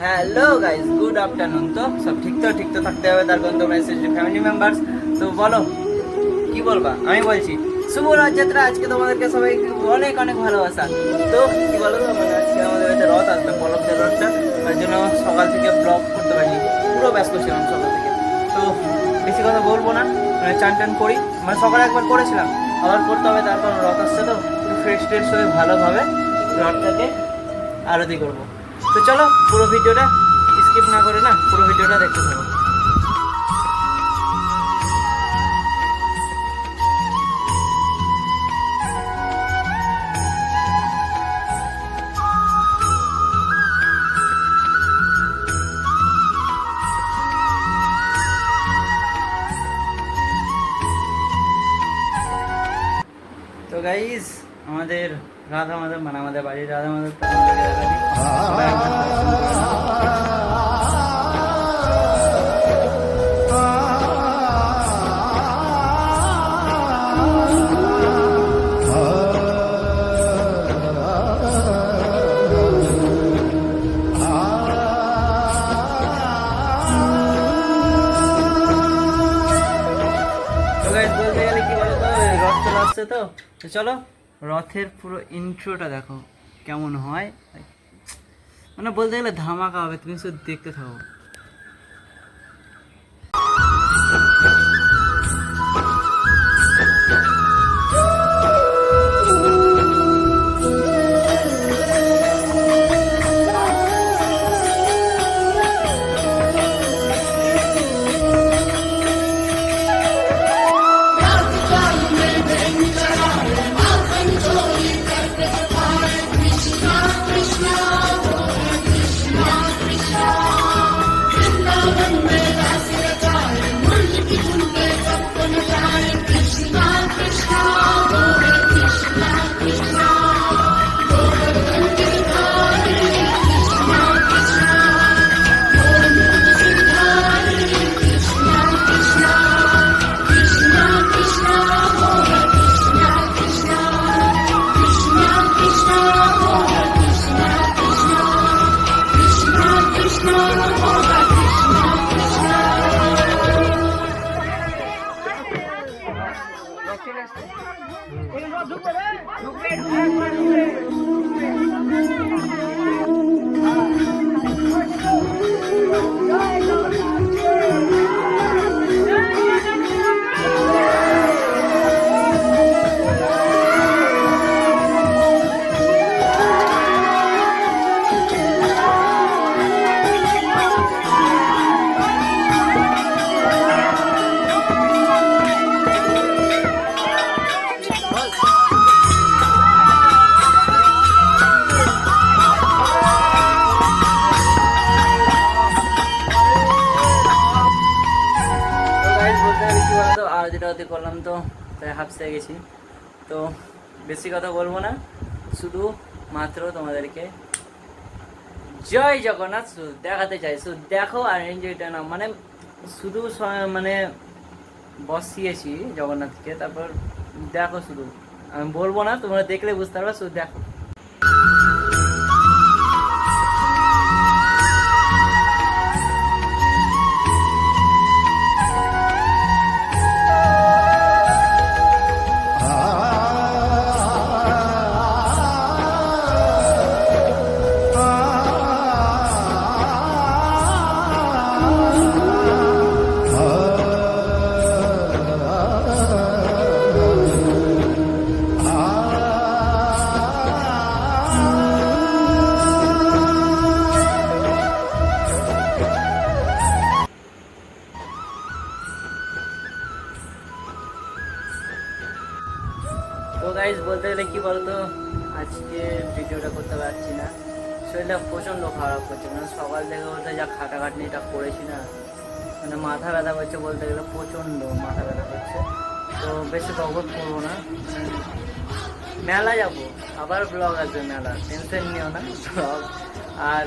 Hello guys, good afternoon. তো সব ঠিক তো থাকতে হবে, তার কারণ তোমরা এসেছো ফ্যামিলি মেম্বার্স। তো বলো কি বলবা, আমি বলছি শুভ রথযাত্রা। আজকে তোমাদেরকে সবাই অনেক অনেক ভালোবাসা। তো কি বলো তো, মানে আজকে আমাদের বাড়িতে রথ আসবে, পলকদের রথটা। তার জন্য সকাল থেকে ব্লগ করতে পারিনি, পুরো ব্যস্ত ছিলাম সকাল থেকে। তো বেশি কথা বলবো না, মানে চান টান করি, মানে সকালে একবার করেছিলাম, আবার করতে হবে। তার কারণ রথ আসছে তো ফ্রেশ ট্রেশ হয়ে ভালোভাবে রথটাকে আরতি করবো। তো চলো পুরো ভিডিওটা স্কিপ না করে না, পুরো ভিডিওটা দেখতে থাকো। তো গাইস, আমাদের রাধা মাধব, মানে আমাদের বাড়ির রাধা মাধব বলতে গেলে কি বলতো, রথ চলে আসছে। তো তো চলো রথের পুরো ইন্ট্রোটা দেখো কেমন হয়, মানে বলতে গেলে ধামাকা হবে, তুমি শুধু দেখতে থাকো। আরতি করলাম, তো তাই হাফসে গেছি। তো বেশি কথা বলবো না, শুধু মাত্র তোমাদেরকে জয় জগন্নাথ শুধু দেখাতে চাই। শুধু দেখো আর এনজয়টা না, মানে শুধু মানে বসিয়েছি জগন্নাথকে, তারপর দেখো শুধু। আমি বলবো না, তোমরা দেখলে বুঝতে পারবে, শুধু দেখো। তো গাইজ বলতে গেলে কি বলতো, আজকে ভিডিওটা করতে পারছি না, শরীরটা প্রচণ্ড খারাপ করছে। মানে সকাল থেকে বলতে যা খাটাখাটনিটা করেছি না, মানে মাথা ব্যথা করছে, বলতে গেলে প্রচণ্ড মাথা ব্যথা করছে। তো বেশি বকবক করবো না, মেলা যাবো, আবার ব্লগ আসবে মেলা, টেনশন নিও না। ব্লগ আর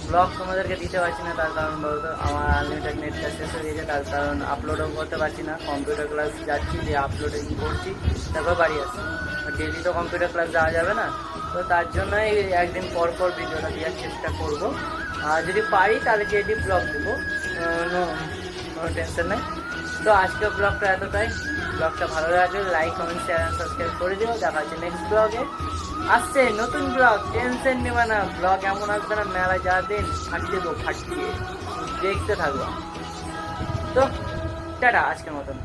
ব্লগ তোমাদেরকে দিতে পারছি না, তার কারণ বলতো আমার আনলিমিটেড নেটটা শেষ হয়ে গেছে, তার কারণ আপলোডও করতে পারছি না। কম্পিউটার ক্লাস যাচ্ছি, যে আপলোডিং করছি, তারপর বাড়ি আসছি। ডেলি তো কম্পিউটার ক্লাস যাওয়া যাবে না, তো তার জন্যই একদিন পর পর ভিডিওটা দেওয়ার চেষ্টা করবো। আর যদি পারি তাহলে ডেইলি ব্লগ দেবো, কোনো টেনশন নেই। তো আজকের ব্লগটা এতটাই। ব্লগটা ভালো লাগলে like comment share and subscribe করে দিও। দেখা হচ্ছে নেক্সট ব্লগে। আসছে নতুন ব্লগ, টেনশন নেবে না। ব্লগ এমন আসবে না, মেলায় যাওয়ার দিন ফাটিয়ে দেবো, ফাটিয়ে দেখতে থাকবো। তো টাটা আজকের মতন।